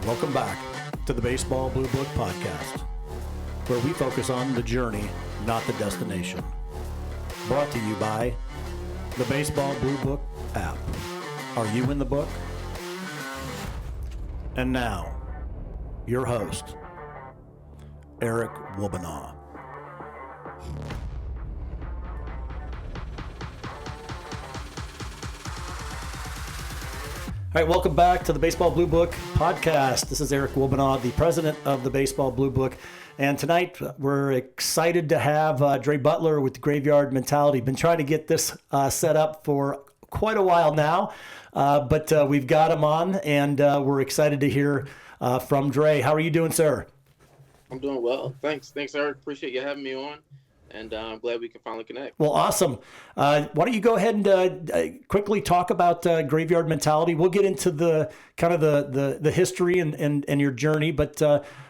Welcome back to the Baseball Blue Book Podcast, where we focus on the journey, not the destination. Brought to you by the Baseball Blue Book app. Are you in the book? And now, your host, Eric Wobanaw. All right, welcome back to the Baseball Blue Book Podcast. This is Eric Wobanaw, the president of the Baseball Blue Book. And tonight, we're excited to have Dre Butler with the Graveyard Mentality. Been trying to get this set up for quite a while now, but we've got him on, and we're excited to hear from Dre. How are you doing, sir? I'm doing well. Thanks, Eric. Appreciate you having me on, and I'm glad we can finally connect. Well, awesome. Why don't you go ahead and quickly talk about Graveyard Mentality? We'll get into the kind of the history and your journey, but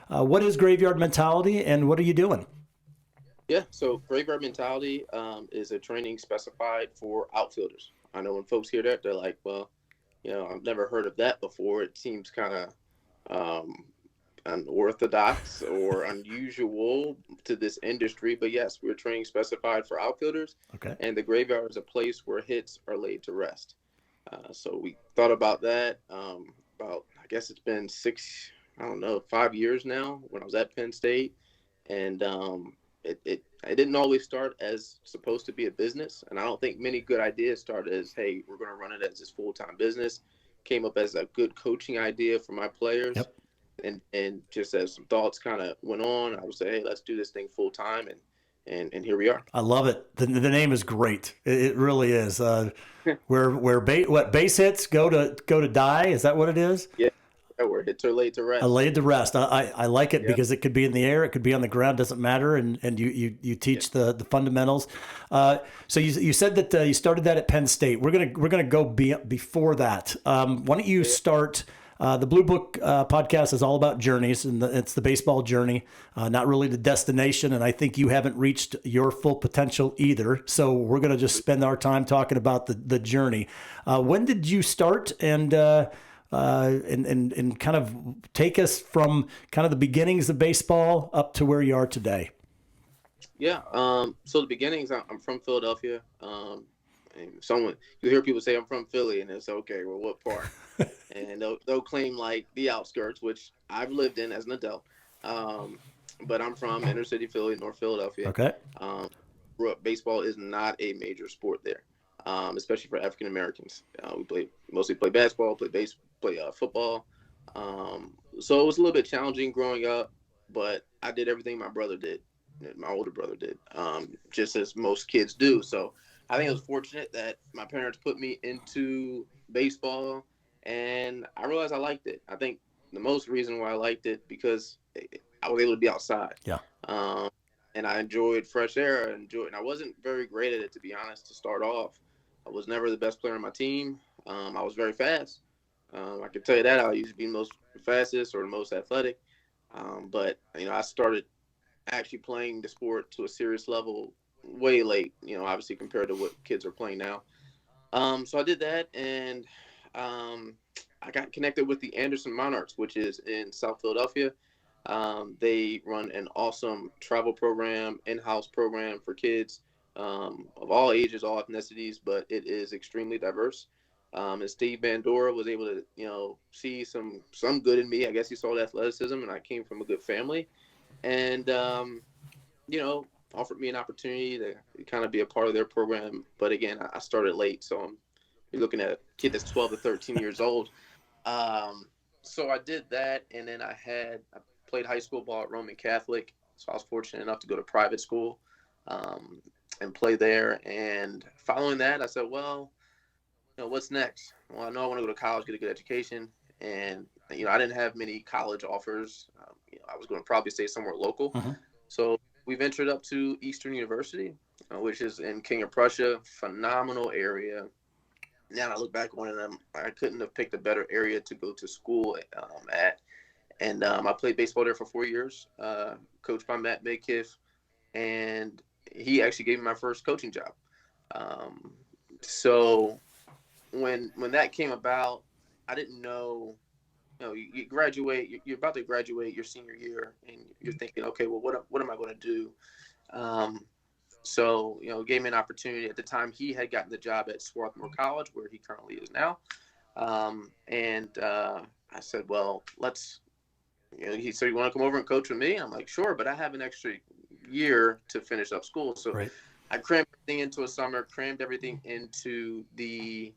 what is Graveyard Mentality and what are you doing? Yeah, so Graveyard Mentality is a training specified for outfielders. I know when folks hear that, they're like, well, I've never heard of that before. It seems kind of unorthodox or unusual to this industry. But yes, we're training specified for outfielders. Okay. And the graveyard is a place where hits are laid to rest. So we thought about that I guess it's been 5 years now when I was at Penn State. And it didn't always start as supposed to be a business. And I don't think many good ideas start as, hey, we're going to run it as this full-time business. Came up as a good coaching idea for my players. Yep. And just as some thoughts kind of went on, I would say, hey, let's do this thing full-time. And here we are. I love it. The name is great. It really is. Where base hits go to die. Is that what it is? Yeah. Where hits are laid to rest. Laid to rest. I like it Yeah. because it could be in the air, it could be on the ground, doesn't matter, and you teach the fundamentals. So you said that you started that at Penn State. We're gonna go before that. Why don't you start? The Blue Book podcast is all about journeys, and it's the baseball journey, not really the destination. And I think you haven't reached your full potential either. So we're going to just spend our time talking about the journey. When did you start, and kind of take us from kind of the beginnings of baseball up to where you are today? Yeah. So the beginnings, I'm from Philadelphia. And you hear people say I'm from Philly, and it's okay. Well, what part? And they'll claim like the outskirts, which I've lived in as an adult. But I'm from inner city Philly, North Philadelphia. Okay. Baseball is not a major sport there, especially for African Americans. We mostly play basketball, play football. So it was a little bit challenging growing up, but I did everything my brother did, my older brother did, just as most kids do. So I think I was fortunate that my parents put me into baseball, and I realized I liked it. I think the most reason why I liked it because I was able to be outside. Yeah. And I enjoyed fresh air. And I wasn't very great at it, to be honest, to start off. I was never the best player on my team. I was very fast. I can tell you that. I used to be the most fastest or the most athletic. But I started actually playing the sport to a serious level way late, obviously compared to what kids are playing now. So I did that, and I got connected with the Anderson Monarchs, which is in South Philadelphia. They run an awesome travel program, in-house program for kids of all ages, all ethnicities, but it is extremely diverse. And Steve Bandura was able to, see some good in me. I guess he saw the athleticism, and I came from a good family. And, offered me an opportunity to kind of be a part of their program. But again, I started late, so you're looking at a kid that's 12 to 13 years old. So I did that, and then I played high school ball at Roman Catholic, so I was fortunate enough to go to private school and play there. And following that, I said, well, what's next? Well, I know I want to go to college, get a good education, and I didn't have many college offers. I was going to probably stay somewhere local. Mm-hmm. So we ventured up to Eastern University, which is in King of Prussia, phenomenal area. Now I look back on it, I couldn't have picked a better area to go to school at. And I played baseball there for 4 years, coached by Matt Midkiff, and he actually gave me my first coaching job. So when that came about, I didn't know you graduate, you're about to graduate your senior year, and you're thinking, okay, well, what am I going to do? Um, so, gave me an opportunity. At the time, he had gotten the job at Swarthmore College, where he currently is now. And I said, well, he said, you want to come over and coach with me? I'm like, sure, but I have an extra year to finish up school. So Right. I crammed everything into a summer, crammed everything into the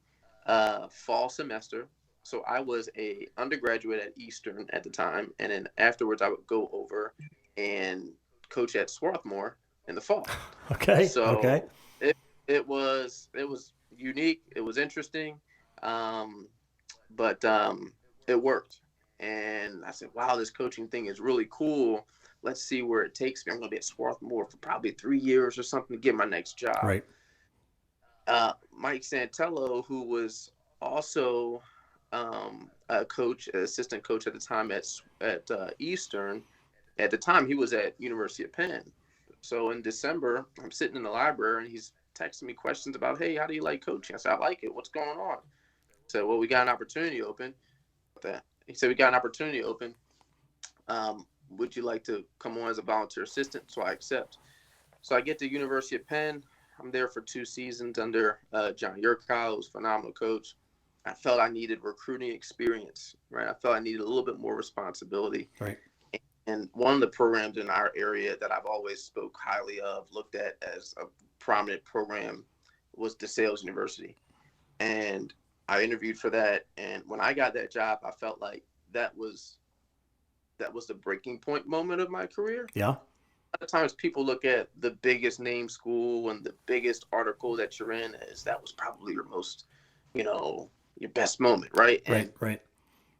fall semester. So I was a undergraduate at Eastern at the time, and then afterwards I would go over and coach at Swarthmore in the fall. Okay. Okay. So it was unique. It was interesting, um, but it worked. And I said, "Wow, this coaching thing is really cool. Let's see where it takes me. I'm going to be at Swarthmore for probably 3 years or something to get my next job." Right. Mike Santello, who was also a coach, assistant coach at the time at Eastern. At the time, he was at University of Penn. So in December, I'm sitting in the library and he's texting me questions about, hey, how do you like coaching? I said, I like it. What's going on? I said, well, we got an opportunity open. He said, we got an opportunity open. Would you like to come on as a volunteer assistant? So I accept. So I get to University of Penn. I'm there for 2 seasons under John Yurkow, who's a phenomenal coach. I felt I needed recruiting experience, right? I felt I needed a little bit more responsibility. Right. And one of the programs in our area that I've always spoke highly of, looked at as a prominent program, was DeSales University. And I interviewed for that. And when I got that job, I felt like that was the breaking point moment of my career. Yeah. A lot of times people look at the biggest name school and the biggest article that you're in as that was probably your most, your best moment, right? Right. And Right.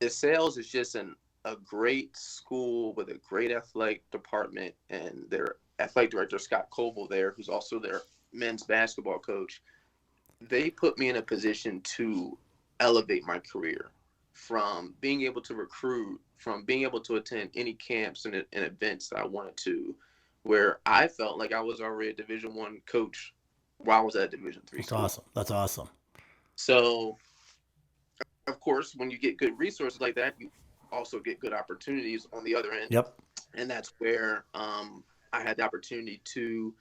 DeSales is just a great school with a great athletic department, and their athletic director, Scott Coble there, who's also their men's basketball coach. They put me in a position to elevate my career from being able to recruit, from being able to attend any camps and events that I wanted to, where I felt like I was already a Division I coach while I was at a Division III That's school. awesome. That's awesome. So, of course, when you get good resources like that, you also get good opportunities on the other end. Yep. And that's where I had the opportunity to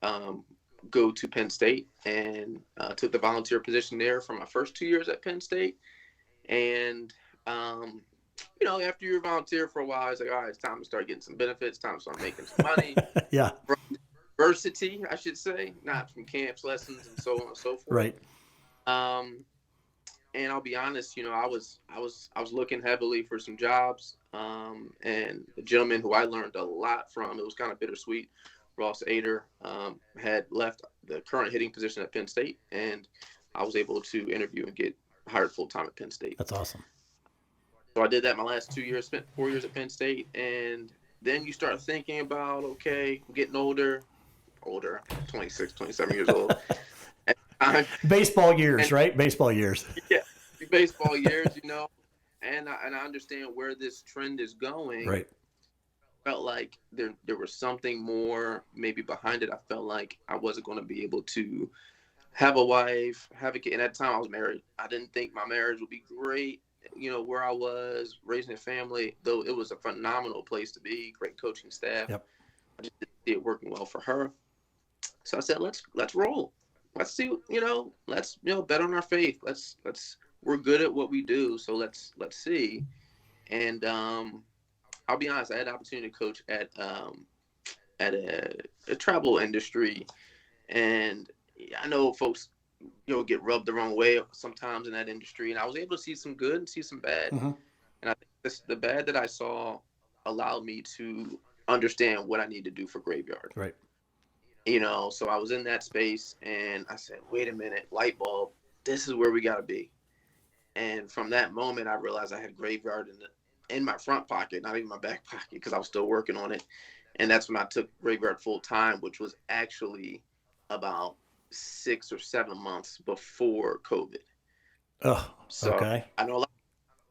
um, go to Penn State and took the volunteer position there for my first 2 years at Penn State. And after you're a volunteer for a while, it's like, all right, it's time to start getting some benefits, time to start making some money. Yeah. From university, I should say, not from camps, lessons, and so on and so forth. Right. Um, and I'll be honest, I was looking heavily for some jobs. And the gentleman who I learned a lot from, it was kind of bittersweet, Ross Ader, had left the current hitting position at Penn State, and I was able to interview and get hired full time at Penn State. That's awesome. So I did that my last 2 years, spent 4 years at Penn State, and then you start thinking about, okay, I'm getting older, 26, 27 years old. Baseball years, right? Baseball years. Yeah, baseball years, and I understand where this trend is going. Right. Felt like there was something more maybe behind it. I felt like I wasn't going to be able to have a wife, have a kid. And at the time I was married. I didn't think my marriage would be great, where I was raising a family, though it was a phenomenal place to be, great coaching staff. Yep. I just didn't see it working well for her. So I said, let's roll. Let's see, let's bet on our faith. Let's we're good at what we do, so let's see. And I'll be honest, I had the opportunity to coach at a travel industry, and I know folks get rubbed the wrong way sometimes in that industry, and I was able to see some good and see some bad. Mm-hmm. And I think the bad that I saw allowed me to understand what I need to do for Graveyard. Right. So I was in that space, and I said, wait a minute, light bulb, this is where we got to be. And from that moment, I realized I had Graveyard in my front pocket, not even my back pocket, because I was still working on it. And that's when I took Graveyard full time, which was actually about 6 or 7 months before COVID. Oh, So okay. I know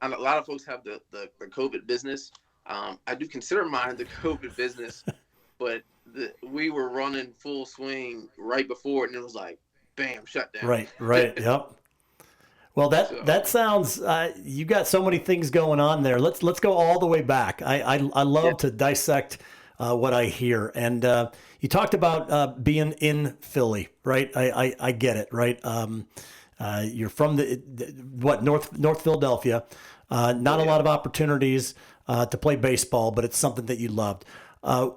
a lot of folks have the COVID business. I do consider mine the COVID business, but we were running full swing right before it, and it was like, bam, shut down. Right. Yep. Well, So that sounds you got so many things going on there. Let's go all the way back. I yeah, love to dissect what I hear, and you talked about being in Philly, right? I get it, right? You're from the what North Philadelphia. Not oh a yeah. lot of opportunities to play baseball, but it's something that you loved. Uh,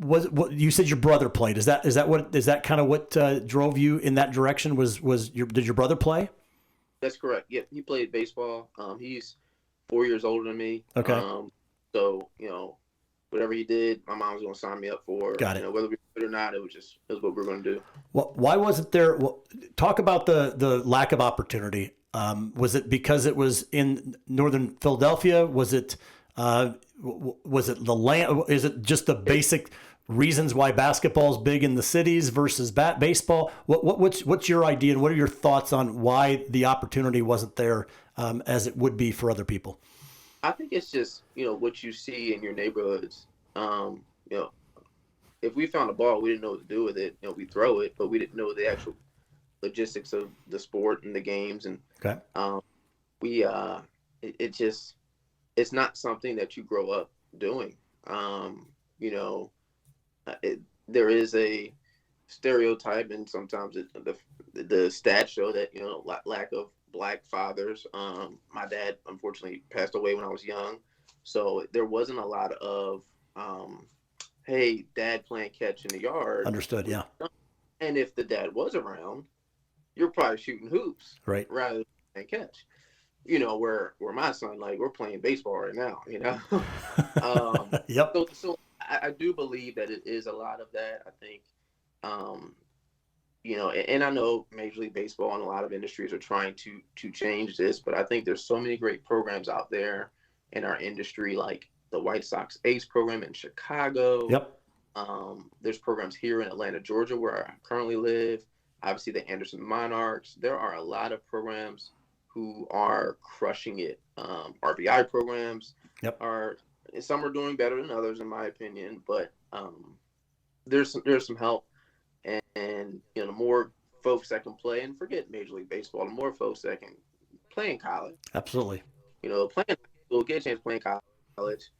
was what you said your brother played? Is that kind of what drove you in that direction? Did your brother play? That's correct. Yep, he played baseball. He's 4 years older than me. Okay, So whatever he did, my mom was gonna sign me up for. got it. Whether we did it or not, it was what we were gonna do. Why wasn't there? Talk about the lack of opportunity. Was it because it was in northern Philadelphia? Was it the land? Is it just the basic reasons why basketball is big in the cities versus baseball? What's your idea and what are your thoughts on why the opportunity wasn't there as it would be for other people? I think it's just what you see in your neighborhoods. Um, you know, if we found a ball, we didn't know what to do with it. We throw it, but we didn't know the actual logistics of the sport and the games, and Okay, um, we it just it's not something that you grow up doing. You know, there is a stereotype, and sometimes the stats show that lack of black fathers. My dad unfortunately passed away when I was young, so there wasn't a lot of hey, dad playing catch in the yard. understood. Yeah, And if the dad was around, you're probably shooting hoops right. rather than playing catch. Where my son, like, we're playing baseball right now. Yep. So I do believe that it is a lot of that. I think, um, and I know Major League Baseball and a lot of industries are trying to change this, but I think there's so many great programs out there in our industry, like the White Sox Ace program in Chicago. Yep. There's programs here in Atlanta, Georgia, where I currently live. Obviously, the Anderson Monarchs. There are a lot of programs who are crushing it. RBI programs Yep. some are doing better than others, in my opinion, but there's some help, and the more folks that can play, and forget Major League Baseball, the more folks that can play in college, Absolutely. playing in high school, get a chance to play in college,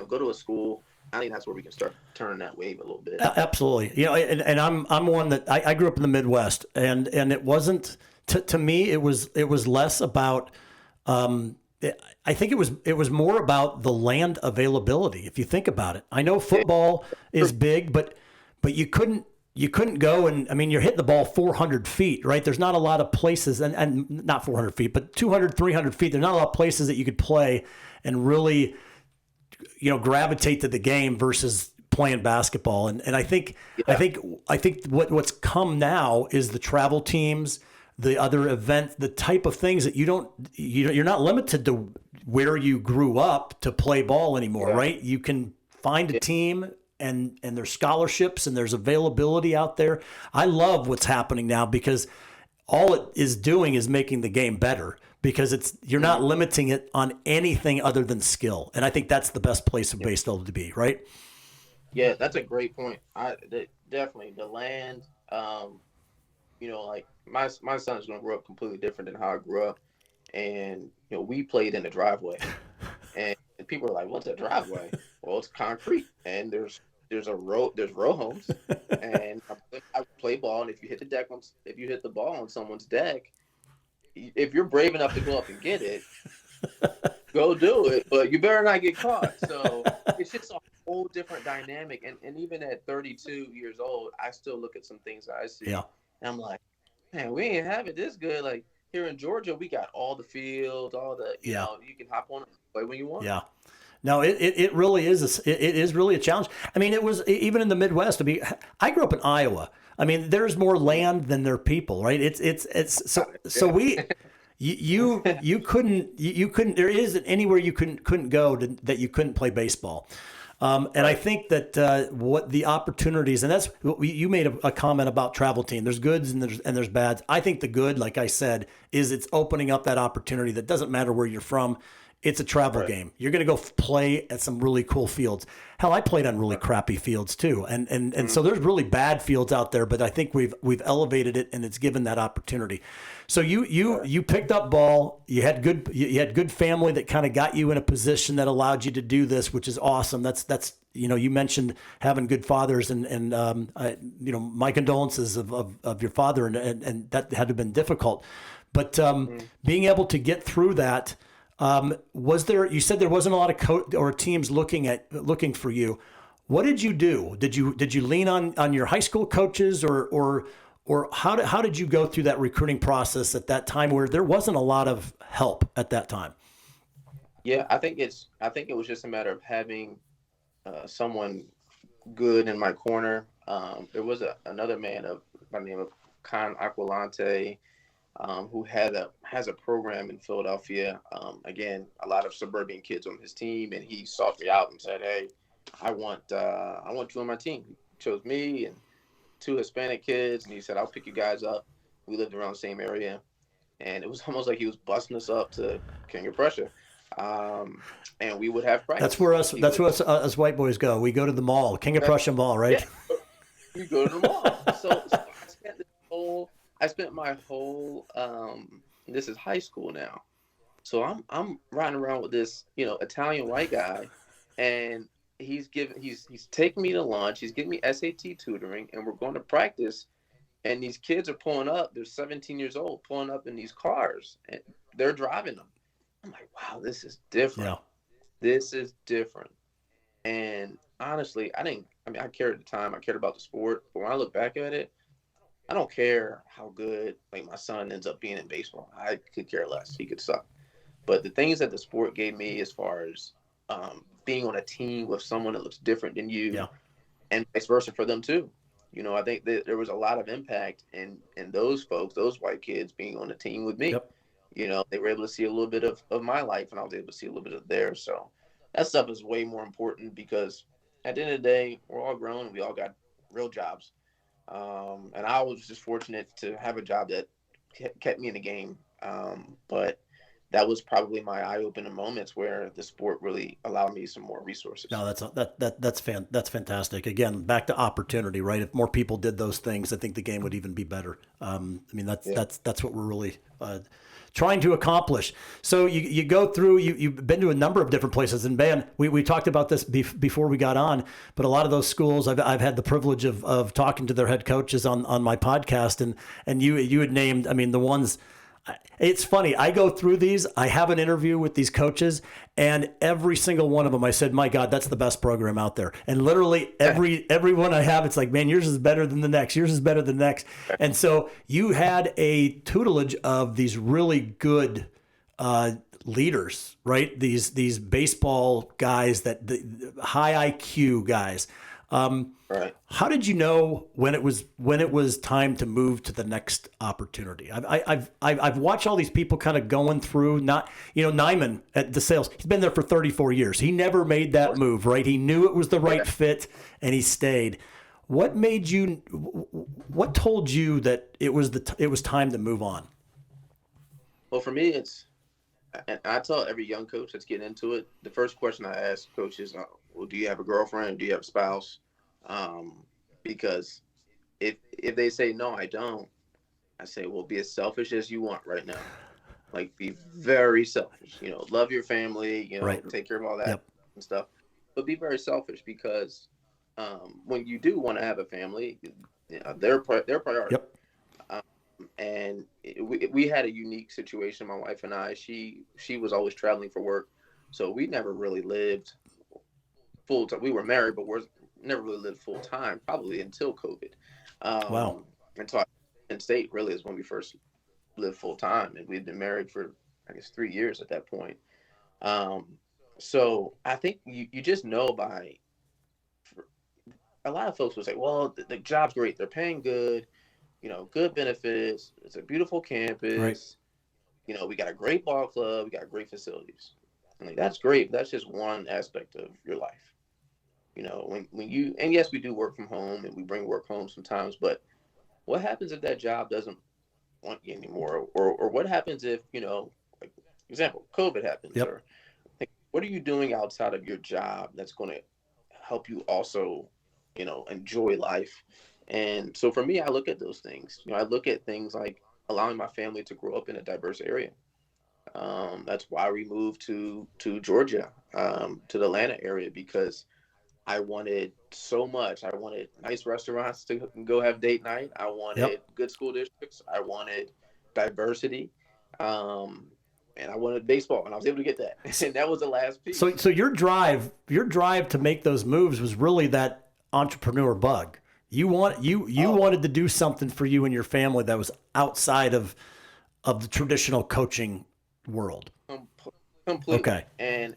go to a school. I think that's where we can start turning that wave a little bit. Absolutely. And I'm one that I grew up in the Midwest, and it wasn't to me. It was less about. I think it was more about the land availability. If you think about it, I know football is big, but you couldn't go and I mean you're hitting the ball 400 feet, right? There's not a lot of places, and not 400 feet, but 200, 300 feet. There's not a lot of places that you could play and really gravitate to the game versus playing basketball. And I think what's come now is the travel teams, the other events, the type of things that you're not limited to where you grew up to play ball anymore, right? You can find a team and there's scholarships and there's availability out there. I love what's happening now because all it is doing is making the game better because you're not limiting it on anything other than skill. And I think that's the best place of baseball to be, right? Yeah, that's a great point. Definitely the land. Like my son is going to grow up completely different than how I grew up, and we played in the driveway, and people are like, "What's a driveway?" Well, it's concrete, and there's row homes, and I play ball, and if you hit the ball on someone's deck, if you're brave enough to go up and get it, go do it, but you better not get caught. So it's just a whole different dynamic, and even at 32 years old, I still look at some things that I see, Yeah. and I'm like, man, we ain't have it this good. Like here in Georgia, we got all the fields, all the you can hop on and play when you want. Yeah. No, it really is. It is really a challenge. I mean, it was even in the Midwest. I mean, I grew up in Iowa. I mean, there's more land than there are people, right? So we, you couldn't. There isn't anywhere you couldn't go that you couldn't play baseball. And I think that what the opportunities, and that's you made a comment about travel team. There's goods and there's bads. I think the good, like I said, is it's opening up that opportunity that doesn't matter where you're from. it's a travel Right. game. You're going to go play at some really cool fields. Hell, I played on really crappy fields too, and so there's really bad fields out there. But I think we've elevated it, and it's given that opportunity. So you picked up ball. You had good family that kind of got you in a position that allowed you to do this, which is awesome. That's you mentioned having good fathers, and my condolences of your father, and that had to have been difficult. But being able to get through that. Was there? You said there wasn't a lot of or teams looking for you. What did you do? Did you lean on your high school coaches, or how did you go through that recruiting process at that time where there wasn't a lot of help at that time? Yeah, I think it was just a matter of having someone good in my corner. There was another man by the name of Con Aquilante, who has a program in Philadelphia. Again, a lot of suburban kids on his team, and he sought me out and said, "Hey, I want you on my team." He chose me and two Hispanic kids, and he said, "I'll pick you guys up." We lived around the same area, and it was almost like he was busting us up to King of Prussia. And we would have practice. That's where us white boys go. We go to the mall, King of Prussia Mall, right? Yeah, we go to the mall. So I spent my whole this is high school now. So I'm riding around with this, Italian white guy, and he's taking me to lunch, he's giving me SAT tutoring, and we're going to practice, and these kids are pulling up, they're 17 years old, pulling up in these cars, and they're driving them. I'm like, wow, this is different. Yeah. This is different. And honestly, I cared at the time, I cared about the sport, but when I look back at it, I don't care how good like my son ends up being in baseball. I could care less. He could suck. But the things that the sport gave me, as far as being on a team with someone that looks different than you, Yeah. and vice versa for them too. I think that there was a lot of impact in those folks, those white kids, being on a team with me. Yep. They were able to see a little bit of my life, and I was able to see a little bit of theirs. So that stuff is way more important, because at the end of the day, we're all grown and we all got real jobs. And I was just fortunate to have a job that kept me in the game. But that was probably my eye-opening moments where the sport really allowed me some more resources. No, that's fantastic. Again, back to opportunity, right? If more people did those things, I think the game would even be better. That's what we're really trying to accomplish. So you go through, you've been to a number of different places, and Ben, we talked about this before we got on, but a lot of those schools, I've had the privilege of talking to their head coaches on my podcast, and you had named, the ones. It's funny. I go through these. I have an interview with these coaches, and every single one of them, I said, "My God, that's the best program out there." And literally every one I have, it's like, "Man, yours is better than the next. Yours is better than the next." And so you had a tutelage of these really good leaders, right? These baseball guys, the high IQ guys. Right. How did you know when it was time to move to the next opportunity? I've watched all these people kind of going through. Nyman at the sales. He's been there for 34 years. He never made that move, right? He knew it was the right fit, and he stayed. What told you that it was time to move on? Well, for me, and I tell every young coach that's getting into it, the first question I ask coaches, well, do you have a girlfriend? Do you have a spouse? Because if they say no, I don't, I say, well, be as selfish as you want right now. Like, be very selfish. Love your family. Right. Take care of all that Yep. and stuff. But be very selfish, because when you do want to have a family, they're priority. Yep. And we had a unique situation. My wife and I. She was always traveling for work, so we never really lived full time. We were married, but we're never really lived full time, probably until COVID. Wow. Until in state really is when we first lived full time, and we'd been married for, I guess, 3 years at that point. So I think you just know a lot of folks will say, well, the job's great, they're paying good, good benefits, it's a beautiful campus, right. We got a great ball club, we got great facilities. I'm like, that's great, but that's just one aspect of your life. When you, and yes, we do work from home and we bring work home sometimes, but what happens if that job doesn't want you anymore? Or what happens if, like, example, COVID happens, Yep. what are you doing outside of your job that's going to help you also, enjoy life? And so for me, I look at those things. I look at things like allowing my family to grow up in a diverse area. That's why we moved to Georgia, to the Atlanta area, because I wanted so much. I wanted nice restaurants to go have date night. I Yep. wanted good school districts. I wanted diversity. Um, and I wanted baseball, and I was able to get that. And that was the last So, piece. so your drive to make those moves was really that entrepreneur bug. You Oh, wanted to do something for you and your family that was outside of the traditional coaching world. com- completely. Okay. And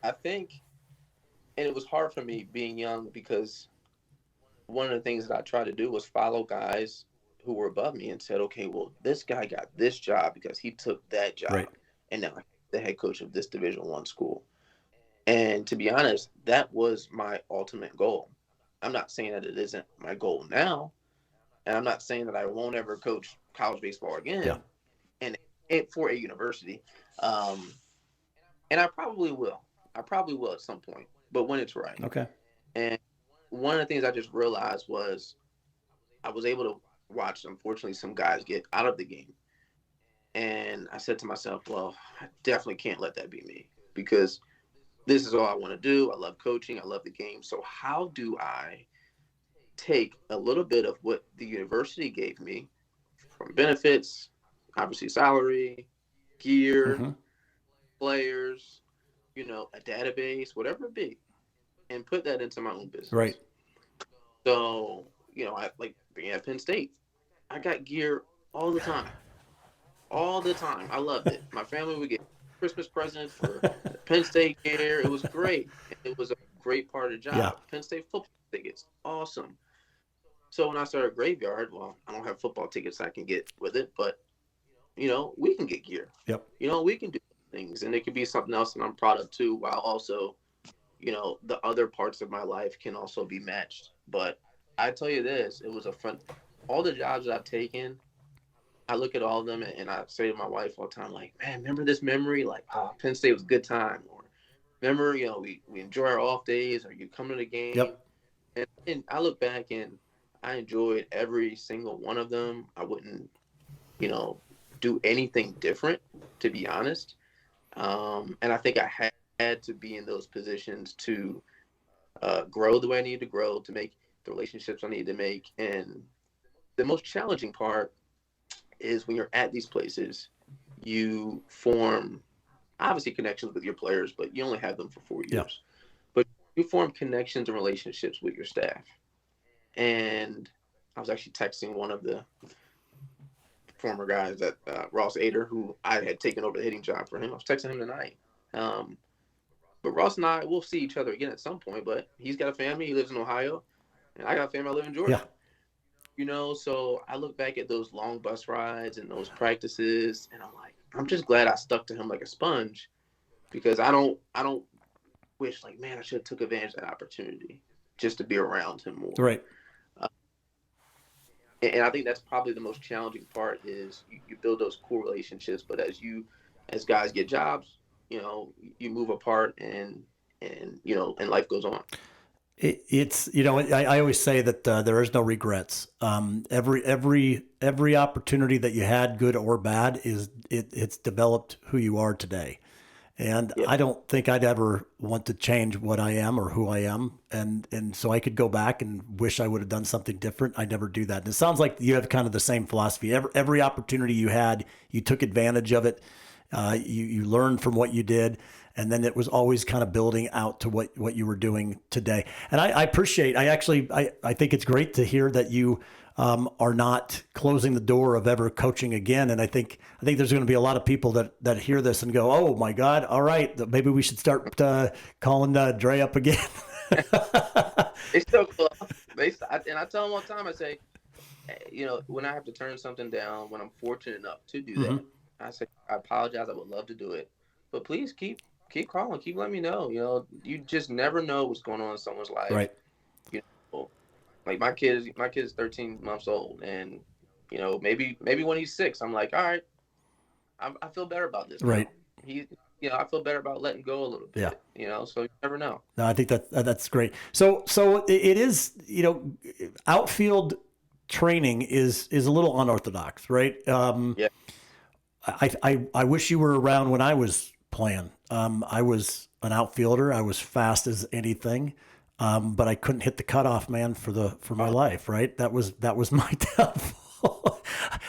I think, and it was hard for me being young because one of the things that I tried to do was follow guys who were above me and said, okay, well, this guy got this job because he took that Right. job, and now he's the head coach of this Division 1 school. And to be honest, that was my ultimate goal. I'm not saying that it isn't my goal now, and I'm not saying that I won't ever coach college baseball Yeah. again, and for a university. Um, and I probably will. I probably will at some point, but when it's right. Okay. And one of the things I just realized was I was able to watch, unfortunately, some guys get out of the game. And I said to myself, well, I definitely can't let that be me, because this is all I want to do. I love coaching. I love the game. So how do I take a little bit of what the university gave me from benefits, obviously salary, gear, Mm-hmm. players, a database, whatever it be, and put that into my own Right. business? So, I like being at Penn State. I got gear all the time. All the time. I loved it. My family would get Christmas presents for Penn State gear. It was great. It was a great part of the Yeah. job. Penn State football tickets, awesome. So when I started Graveyard, well, I don't have football tickets I can get with it, but we can get gear. Yep. We can do things, and it could be something else that I'm proud of too, while also, the other parts of my life can also be matched. But I tell you this, it was a fun. All the jobs that I've taken, I look at all of them, and I say to my wife all the time, like, man, remember this memory? Like, oh, Penn State was a good time. Or remember, we enjoy our off days, or you come to the game. Yep. And I look back, and I enjoyed every single one of them. I wouldn't, you know, do anything different, to be honest. And I think I had to be in those positions to grow the way I needed to grow, to make the relationships I needed to make. And the most challenging part is when you're at these places, you form obviously connections with your players, but you only have them for four Yeah. years. But you form connections and relationships with your staff. And I was actually texting one of the former guys that Ross Ader, who I had taken over the hitting job for him. I was texting him tonight. Um, but Ross and I will see each other again at some point. But he's got a family. He lives in Ohio, and I got a family. I live in Yeah. Georgia. So I look back at those long bus rides and those practices, and I'm like, I'm just glad I stuck to him like a sponge, because I don't wish, like, man, I should have took advantage of that opportunity just to be around him more. Right. Uh, and I think that's probably the most challenging part is you build those cool relationships, but as guys get jobs, you move apart, and life goes on. It's I always say that there is no regrets. Every opportunity that you had, good or bad, it's developed who you are today. And Yeah. I don't think I'd ever want to change what I am or who I am. And so I could go back and wish I would have done something different. I never do that. And it sounds like you have kind of the same philosophy. Every opportunity you had, you took advantage of it. You learned from what you did, and then it was always kind of building out to what you were doing today. And I appreciate. I think it's great to hear that you are not closing the door of ever coaching again. And I think there's going to be a lot of people that hear this and go, "Oh my God, all right, maybe we should start calling Dre up again." They still call. And I tell them all the time. I say, when I have to turn something down, when I'm fortunate enough to do Hmm. that, I say, I apologize. I would love to do it, but please keep calling, keep letting me know. You just never know what's going on in someone's life. Right. You know, like my kid is 13 months old, and maybe when he's 6, I'm like, all right, I feel better about this Right. now. He's I feel better about letting go a little Yeah. bit. So you never know. No, I think that's great. So it is, outfield training is a little unorthodox, right? Yeah. I wish you were around when I was playing. I was an outfielder. I was fast as anything, but I couldn't hit the cutoff man for my life. Right? That was my downfall.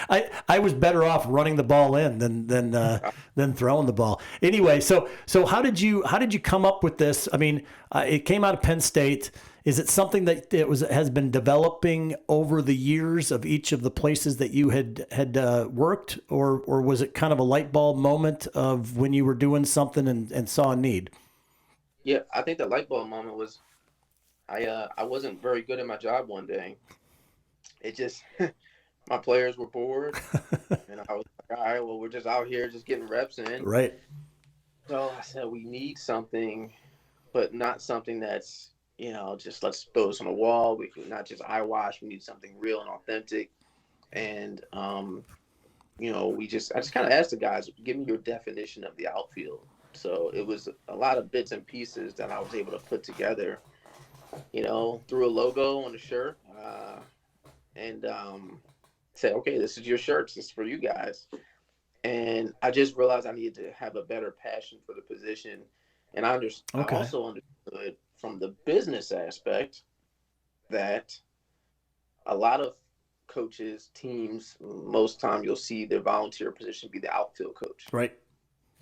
I was better off running the ball in than throwing the ball. Anyway, so how did you come up with this? I mean, it came out of Penn State. Is it something that has been developing over the years of each of the places that you had worked, or was it kind of a light bulb moment of when you were doing something and saw a need? Yeah, I think the light bulb moment was I wasn't very good at my job one day. It just my players were bored, and I was like, all right, well, we're just out here just getting reps in. Right. So I said we need something, but not something that's just let's throw this on the wall. We can not just eyewash. We need something real and authentic. And I just kind of asked the guys, give me your definition of the outfield. So it was a lot of bits and pieces that I was able to put together, through a logo on the shirt, and say, okay, this is your shirts. This is for you guys. And I just realized I needed to have a better passion for the position. And I Okay. also understood from the business aspect that a lot of coaches, teams, most time you'll see their volunteer position be the outfield coach. Right.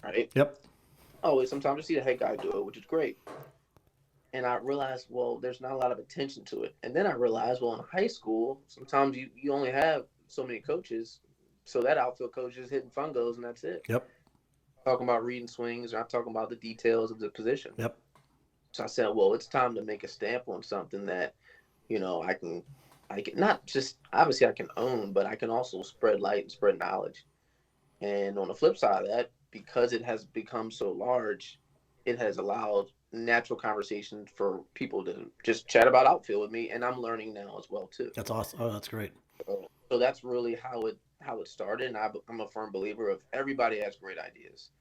Right? Yep. Oh, sometimes you see the head guy do it, which is great. And I realized, well, there's not a lot of attention to it. And then I realized, well, in high school, sometimes you only have so many coaches. So that outfield coach is hitting fungos and that's it. Yep. Talking about reading swings, or I'm talking about the details of the position. Yep. So I said, well, it's time to make a stamp on something that, I can not just, obviously I can own, but I can also spread light and spread knowledge. And on the flip side of that, because it has become so large, it has allowed natural conversation for people to just chat about outfield with me. And I'm learning now as well, too. That's awesome. Oh, that's great. So that's really how it started. And I'm a firm believer of everybody has great ideas.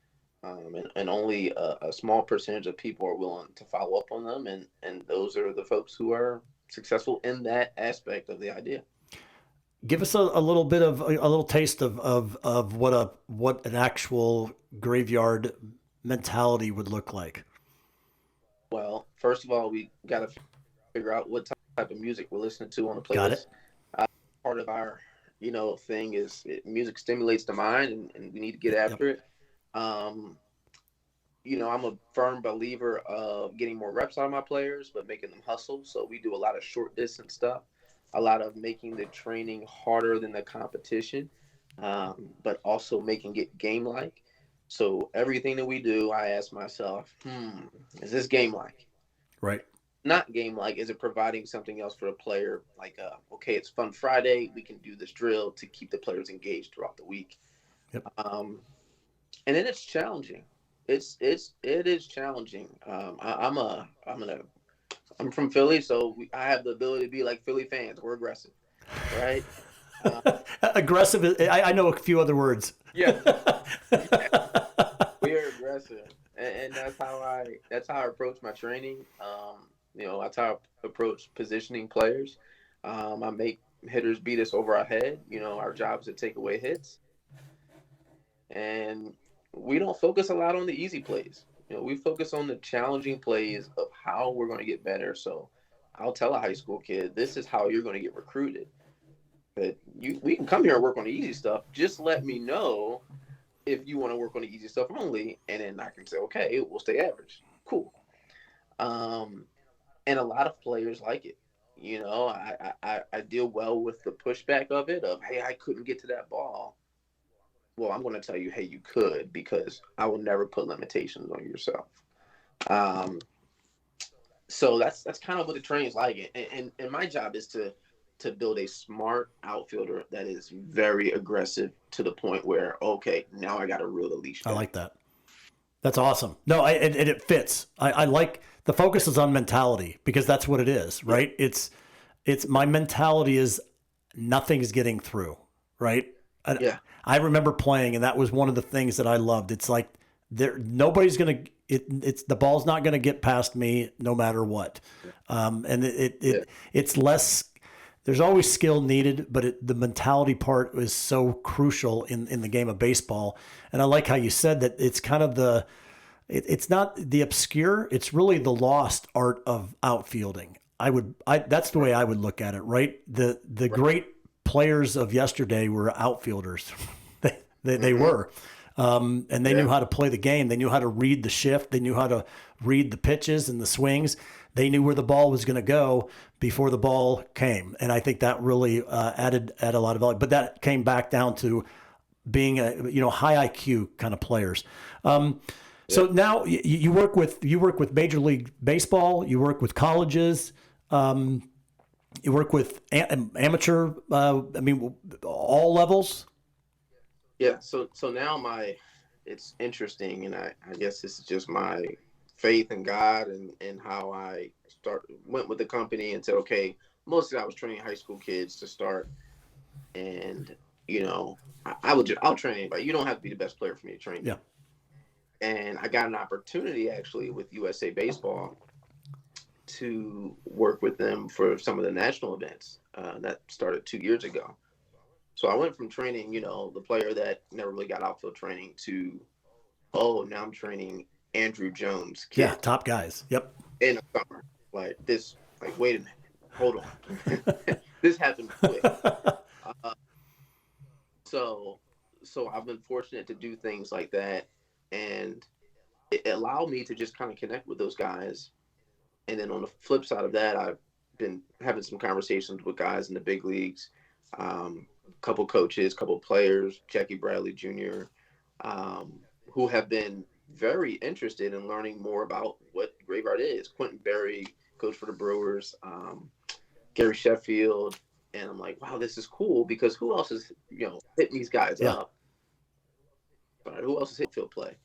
And only a small percentage of people are willing to follow up on them. And those are the folks who are successful in that aspect of the idea. Give us a little bit of a little taste of what an actual graveyard mentality would look like. Well, first of all, we got to figure out what type of music we're listening to on the playlist. Got it. Part of our, thing is music stimulates the mind, and we need to get after it. I'm a firm believer of getting more reps out of my players, but making them hustle. So we do a lot of short distance stuff, a lot of making the training harder than the competition, but also making it game-like. So everything that we do, I ask myself, is this game-like? Right. Not game-like, is it providing something else for the player? Like, okay, it's Fun Friday. We can do this drill to keep the players engaged throughout the week. Yep. And then it's challenging. It is challenging. I'm from Philly, so I have the ability to be like Philly fans. We're aggressive, right? Aggressive. I know a few other words. Yeah. We're aggressive, and that's how I approach my training. That's how I approach positioning players. I make hitters beat us over our head. Our job is to take away hits, and we don't focus a lot on the easy plays. We focus on the challenging plays of how we're going to get better. So I'll tell a high school kid, this is how you're going to get recruited. But we can come here and work on the easy stuff. Just let me know if you want to work on the easy stuff only, and then I can say, okay, we'll stay average. Cool. And a lot of players like it. I deal well with the pushback of it, of, hey, I couldn't get to that ball. Well, I'm going to tell you, hey, you could, because I will never put limitations on yourself. So that's kind of what the training's like. And my job is to build a smart outfielder that is very aggressive to the point where, okay, now I got to reel the leash back. I like that. That's awesome. No, and it fits. I like the focus is on mentality, because that's what it is, right? Yeah. It's my mentality is nothing's getting through, right? Yeah. I remember playing, and that was one of the things that I loved. It's like nobody's going to, it's the ball's not going to get past me no matter what. And it's less, there's always skill needed, but the mentality part is so crucial in the game of baseball. And I like how you said that it's kind of it's not the obscure, it's really the lost art of outfielding. That's the way I would look at it, right? The great players of yesterday were outfielders. They were. And they knew how to play the game. They knew how to read the shift. They knew how to read the pitches and the swings. They knew where the ball was going to go before the ball came. And I think that really added a lot of value. But that came back down to being high IQ kind of players. So now you work with Major League Baseball. You work with colleges. You work with amateur. All levels. Yeah. So now it's interesting, and I guess this is just my faith in God and how I went with the company and said, okay, mostly I was training high school kids to start, and I'll train anybody. You don't have to be the best player for me to train. Yeah. And I got an opportunity actually with USA Baseball to work with them for some of the national events that started 2 years ago. So I went from training, the player that never really got outfield training to, now I'm training Andrew Jones. Kid, yeah, top guys. Yep. In the summer. Wait a minute. Hold on. This happened quick. So I've been fortunate to do things like that. And it allowed me to just kind of connect with those guys. And then on the flip side of that, I've been having some conversations with guys in the big leagues, couple coaches, couple players, Jackie Bradley Jr., who have been very interested in learning more about what graveyard is. Quentin Berry, coach for the Brewers, Gary Sheffield. And I'm like, wow, this is cool, because who else is, hitting these guys up? Who else is hitting field play?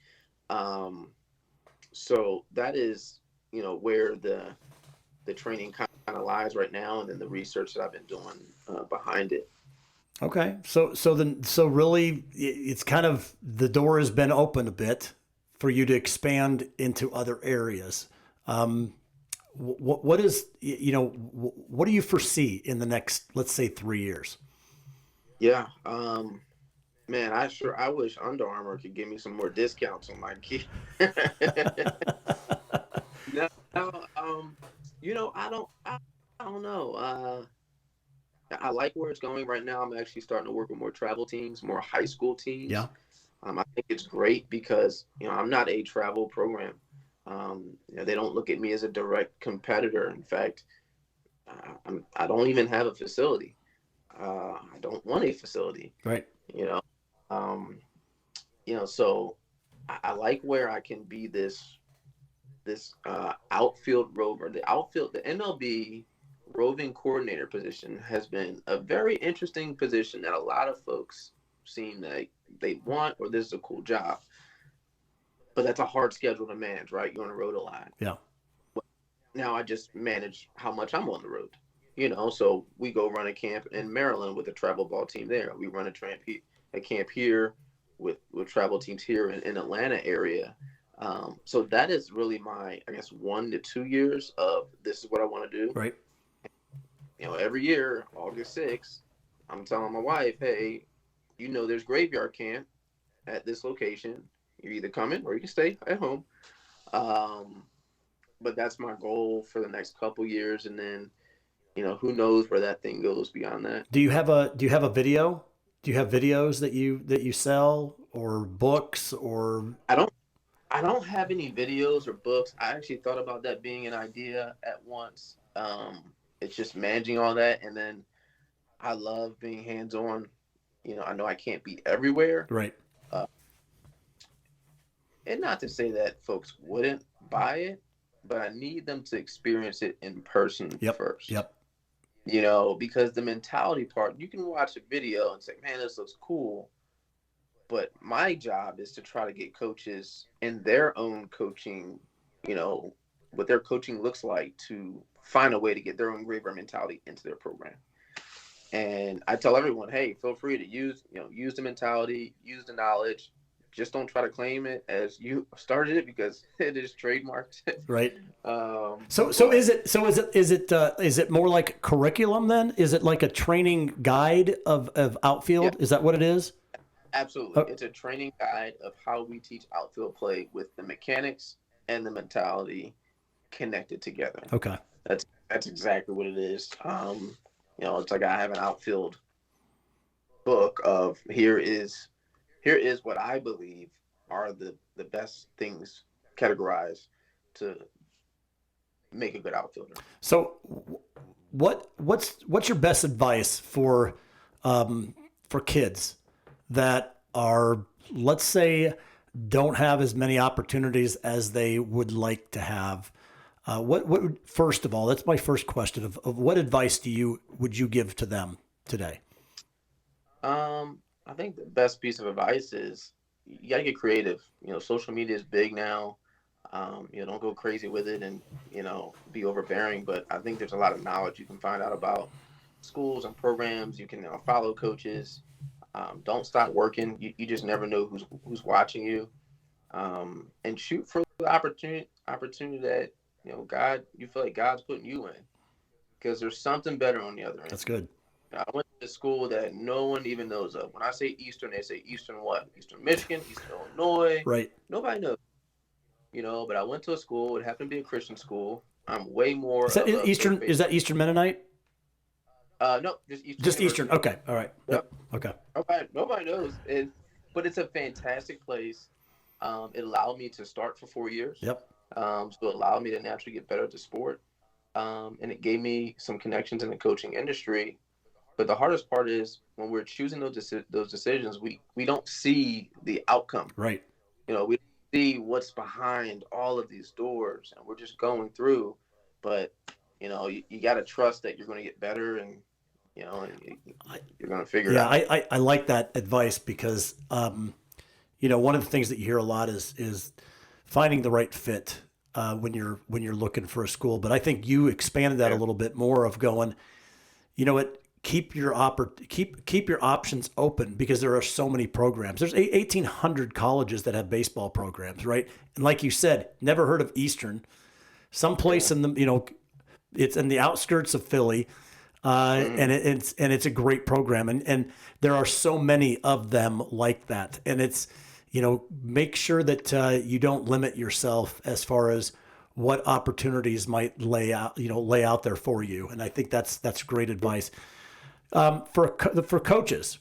So that is, where the training kind of lies right now, and then the research that I've been doing behind it. Okay. So really it's kind of, the door has been opened a bit for you to expand into other areas. What do you foresee in the next, let's say, 3 years? Yeah. Man, I wish Under Armour could give me some more discounts on my gear. No, I don't know. I like where it's going right now. I'm actually starting to work with more travel teams, more high school teams. Yeah. I think it's great because, I'm not a travel program. They don't look at me as a direct competitor. In fact, I don't even have a facility. I don't want a facility. Right. So I like where I can be this outfield rover. The MLB roving coordinator position has been a very interesting position that a lot of folks seem like they want, or this is a cool job. But that's a hard schedule to manage, right? You're on the road a lot. Yeah. Now I just manage how much I'm on the road. So we go run a camp in Maryland with a travel ball team there. We run a camp here with travel teams here in Atlanta area. So that is really my, I guess, 1 to 2 years of this is what I want to do. Right. Every year, August 6th, I'm telling my wife, hey, there's graveyard camp at this location. You're either coming or you can stay at home. But that's my goal for the next couple years. And then, who knows where that thing goes beyond that. Do you have a video? Do you have videos that you sell, or books, or? I don't have any videos or books. I actually thought about that being an idea at once. It's just managing all that. And then I love being hands-on. I know I can't be everywhere. Right. And not to say that folks wouldn't buy it, but I need them to experience it in person first. Yep. Because the mentality part, you can watch a video and say, man, this looks cool. But my job is to try to get coaches in their own coaching, what their coaching looks like, to find a way to get their own graveyard mentality into their program. And I tell everyone, hey, feel free to use the mentality, use the knowledge, just don't try to claim it as you started it because it is trademarked. Right. So But is it more like curriculum then? Is it like a training guide of yeah, outfield? Is that what it is? absolutely. Oh, It's a training guide of how we teach outfield play with the mechanics and the mentality connected together. okay. That's exactly what it is. It's like I have an outfield book of here is what I believe are the best things categorized to make a good outfielder. So what's your best advice for kids that are, let's say, don't have as many opportunities as they would like to have? First of all, that's my first question of what advice would you give to them today? I think the best piece of advice is you gotta get creative. Social media is big now. Don't go crazy with it and be overbearing. But I think there's a lot of knowledge you can find out about schools and programs. You can follow coaches. Don't stop working. You just never know who's watching you. And shoot for the opportunity that God you feel like God's putting you in because there's something better on the other end. That's good. I went to a school that no one even knows of. When I say Eastern, they say Eastern what? Eastern Michigan, Eastern Illinois. Right. Nobody knows, but I went to a school. It happened to be a Christian school. I'm way more Is that of a Eastern? faith-based. Is that Eastern Mennonite? No, just Eastern Just Eastern. University. Okay. All right. Yep. Yep. Okay. Nobody knows. But it's a fantastic place. It allowed me to start for 4 years. Yep. So it allowed me to naturally get better at the sport. And it gave me some connections in the coaching industry. But the hardest part is when we're choosing those decisions, we don't see the outcome. Right. We see what's behind all of these doors, and we're just going through. But you got to trust that you're going to get better, and you're going to figure it Yeah, out. I like that advice because one of the things that you hear a lot is finding the right fit when you're looking for a school. But I think you expanded that a Yeah. little bit more of going, what, keep your keep your options open because there are so many programs. There's 1,800 colleges that have baseball programs, right? And like you said, never heard of Eastern. Someplace in the it's in the outskirts of Philly. And it's a great program, and there are so many of them like that, and it's make sure that you don't limit yourself as far as what opportunities might lay out there for you, and I think that's great advice for coaches.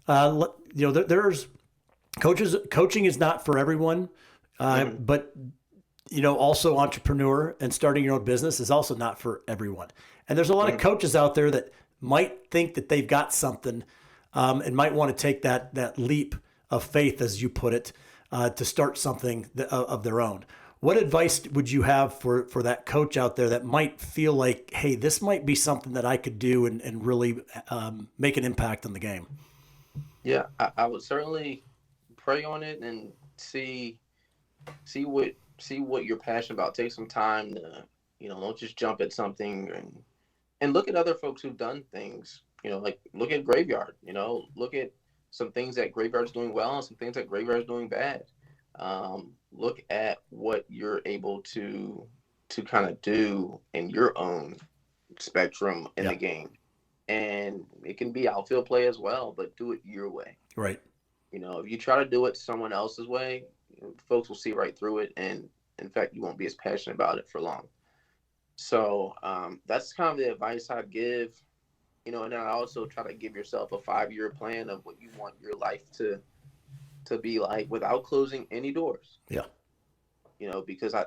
There's coaching is not for everyone, but also entrepreneur and starting your own business is also not for everyone. And there's a lot of coaches out there that might think that they've got something and might want to take that leap of faith, as you put it, to start something of their own. What advice would you have for that coach out there that might feel like, hey, this might be something that I could do and really make an impact on the game? Yeah, I would certainly pray on it and see what you're passionate about. Take some time to don't just jump at something and look at other folks who've done things. Like look at Graveyard. Look at some things that Graveyard's doing well and some things that Graveyard's doing bad. Look at what you're able to kind of do in your own spectrum in the game, and it can be outfield play as well, but do it your way. Right. If you try to do it someone else's way, folks will see right through it, and in fact, you won't be as passionate about it for long. So that's kind of the advice I'd give. And then I also try to give yourself a 5-year plan of what you want your life to be like without closing any doors. Yeah. Because I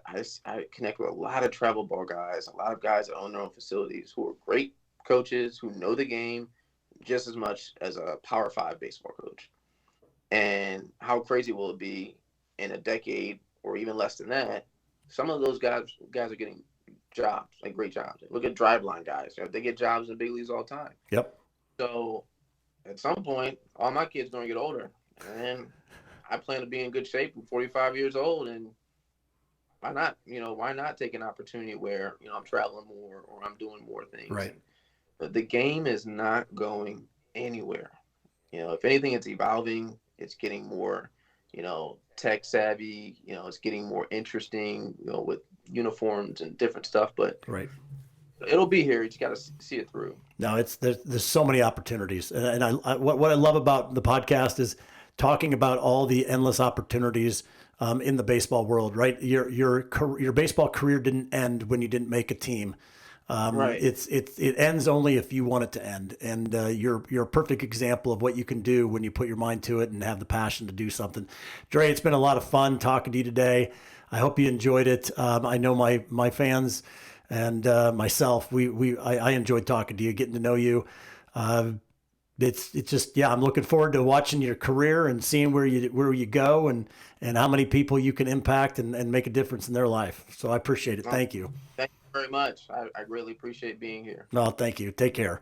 connect with a lot of travel ball guys, a lot of guys that own their own facilities who are great coaches who know the game just as much as a Power 5 baseball coach. And how crazy will it be in a decade or even less than that? Some of those guys are getting jobs, like great jobs. Look at driveline guys. They get jobs in the big leagues all the time. Yep. So at some point, all my kids are going to get older. And I plan to be in good shape. I'm 45 years old. And why not? Why not take an opportunity where, I'm traveling more or I'm doing more things? Right. But the game is not going anywhere. If anything, it's evolving. It's getting more, tech savvy. It's getting more interesting, with uniforms and different stuff. But Right. it'll be here. You just got to see it through. No, there's so many opportunities, and what I love about the podcast is talking about all the endless opportunities in the baseball world. Right, your baseball career didn't end when you didn't make a team. Right. It ends only if you want it to end, and you're a perfect example of what you can do when you put your mind to it and have the passion to do something. Dre, it's been a lot of fun talking to you today. I hope you enjoyed it. I know my fans and myself, I enjoyed talking to you, getting to know you. It's just, yeah, I'm looking forward to watching your career and seeing where you go and how many people you can impact and make a difference in their life. So I appreciate it. Thank you. Thank you very much. I really appreciate being here. No, thank you. Take care.